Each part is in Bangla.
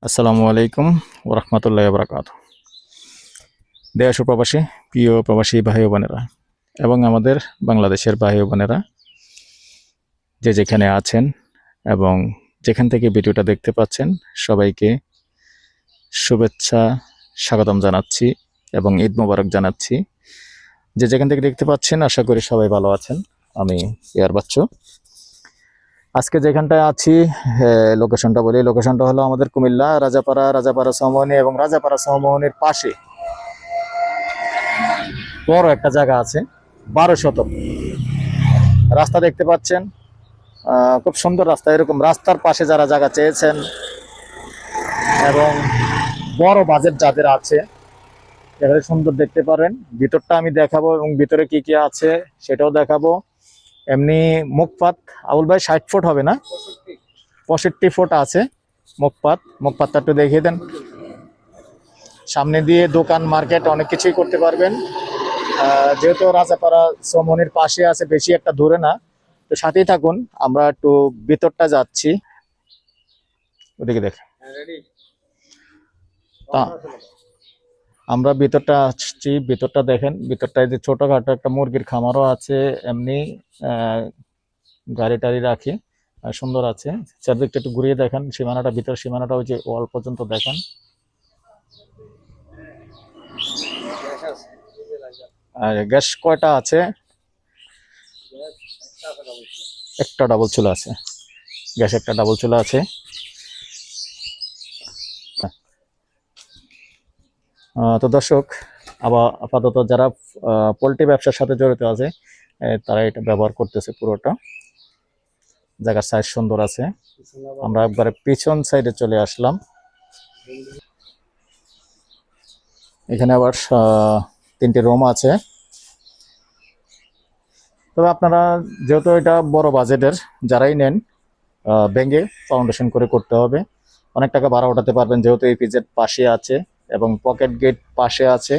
আসসালামু আলাইকুম ওরহমতুল্লাহ বরকাত। দেশ ও প্রবাসী প্রিয় প্রবাসী ভাই ও বোনেরা এবং আমাদের বাংলাদেশের ভাই ও বোনেরা যে যেখানে আছেন এবং যেখান থেকে ভিডিওটা দেখতে পাচ্ছেন সবাইকে শুভেচ্ছা স্বাগতম জানাচ্ছি এবং ঈদ মোবারক জানাচ্ছি। যে যেখান থেকে দেখতে পাচ্ছেন আশা করি সবাই ভালো আছেন। আমি ইয়ার বাচ্চু। আজকে যেখানটায় আছি লোকেশনটা বলি। লোকেশনটা হলো আমাদের কুমিল্লা রাজাপাড়া সমমোহনী এবং রাজাপাড়া সমমোহনীর পাশে বড় একটা জায়গা আছে 12 শতক। রাস্তা দেখতে পাচ্ছেন, খুব সুন্দর রাস্তা। এরকম রাস্তার পাশে যারা জায়গা চেয়েছেন এবং বড় বাজেট যাদের আছে এখানে সুন্দর দেখতে পারেন। ভিতরটা আমি দেখাবো এবং ভিতরে কি কি আছে সেটাও দেখাবো। এমনি মুখপাত আবুল ভাই 60 ফুট হবে না, 65 ফুট আছে মুখপাতটা একটু দেখিয়ে দেন। সামনে দিয়ে দোকান মার্কেট অনেক কিছুই করতে পারবেন। যেহেতু রাজাপাড়া সমমোহনীর পাশে আছে, বেশি একটা দূরে না, তো সাথেই থাকুন। আমরা একটু ভিতরটা যাচ্ছি, ওদিকে দেখে আমরা ভিতরটা আসছি। ভিতরটা দেখেন, ভিতরটায় যে ছোটখাটো একটা মুরগির খামারও আছে, এমনি গাড়ি টাড়ি রাখি সুন্দর আছে। চারদিকটা একটু ঘুরিয়ে দেখেন, সীমানাটা ভিতর সীমানাটা ওই যে ওয়াল পর্যন্ত দেখেন। আর গ্যাস কয়টা আছে? একটা ডাবল চুলা আছে, গ্যাস একটা ডাবল চুলা আছে। তো দর্শক, আপাতত যারা পোল্ট্রি ব্যবসার সাথে জড়িত আছে তারা এটা ব্যবহার করতেছে। পুরোটা জায়গার সাইজ সুন্দর আছে। আমরা একবারে পিছন সাইডে চলে আসলাম। এখানে আবার 3টে রুম আছে। তবে আপনারা যেহেতু এটা বড় বাজেটের, যারাই নেন ভেঙে ফাউন্ডেশন করে করতে হবে। অনেক টাকা ভাড়া ওঠাতে পারবেন যেহেতু ইপিজেড পাশে আছে এবং পকেট গেট পাশে আছে।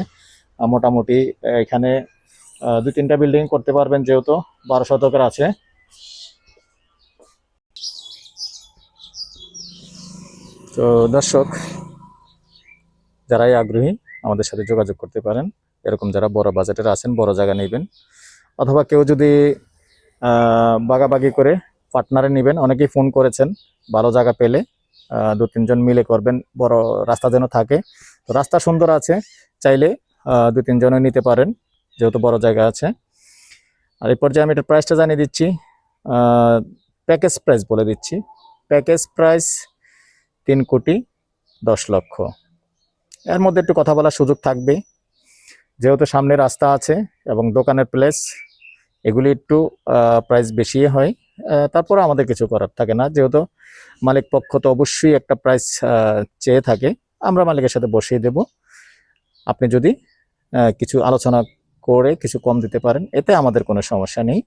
মোটামুটি এখানে 2-3টা বিল্ডিং করতে পারবেন যেহেতু 12 শতকের আছে। তো দর্শক, যারাই আগ্রহী আমাদের সাথে যোগাযোগ করতে পারেন। এরকম যারা বড় বাজেটের আছেন, বড় জায়গা নেবেন, অথবা কেউ যদি বাগাবাগি করে পার্টনারে নেবেন। অনেকেই ফোন করেছেন, ভালো জায়গা পেলে 2-3 জন মিলে করবেন, বড় রাস্তা যেন থাকে। তো রাস্তা সুন্দর আছে, চাইলে 2-3 জনও নিতে পারেন যেহেতু বড় জায়গা আছে। আর এই পর্যায়ে আমি এটা প্রাইসটা জানিয়ে দিচ্ছি। প্যাকেজ প্রাইস বলে দিচ্ছি। Package price 3,10,00,000। এর মধ্যে একটু কথা বলার সুযোগ থাকবে যেহেতু সামনে রাস্তা আছে এবং দোকানের প্লেস, এগুলি একটু প্রাইস বেশি হয়। তারপরে আমাদের কিছু করার থাকে না, যেহেতু মালিক পক্ষ তো অবশ্যই একটা প্রাইস চেয়ে থাকে। আমরা মালিকের সাথে বসিয়ে দেব। আপনি যদি কিছু আলোচনা করে কিছু কম দিতে পারেন, এতে আমাদের কোনো সমস্যা নেই।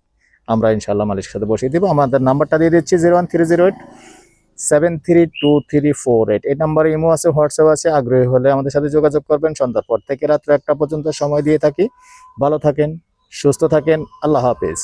আমরা ইনশাল্লাহ মালিকের সাথে বসিয়ে দেবো। আমাদের নাম্বারটা দিয়ে দিচ্ছি 01308732348। এই নাম্বারে ইমো আছে, হোয়াটসঅ্যাপ আছে। আগ্রহী হলে আমাদের সাথে যোগাযোগ করবেন। সন্ধ্যার পর থেকে রাত্রে 1টা পর্যন্ত সময় দিয়ে থাকি। ভালো থাকেন, সুস্থ থাকেন। আল্লাহ হাফেজ।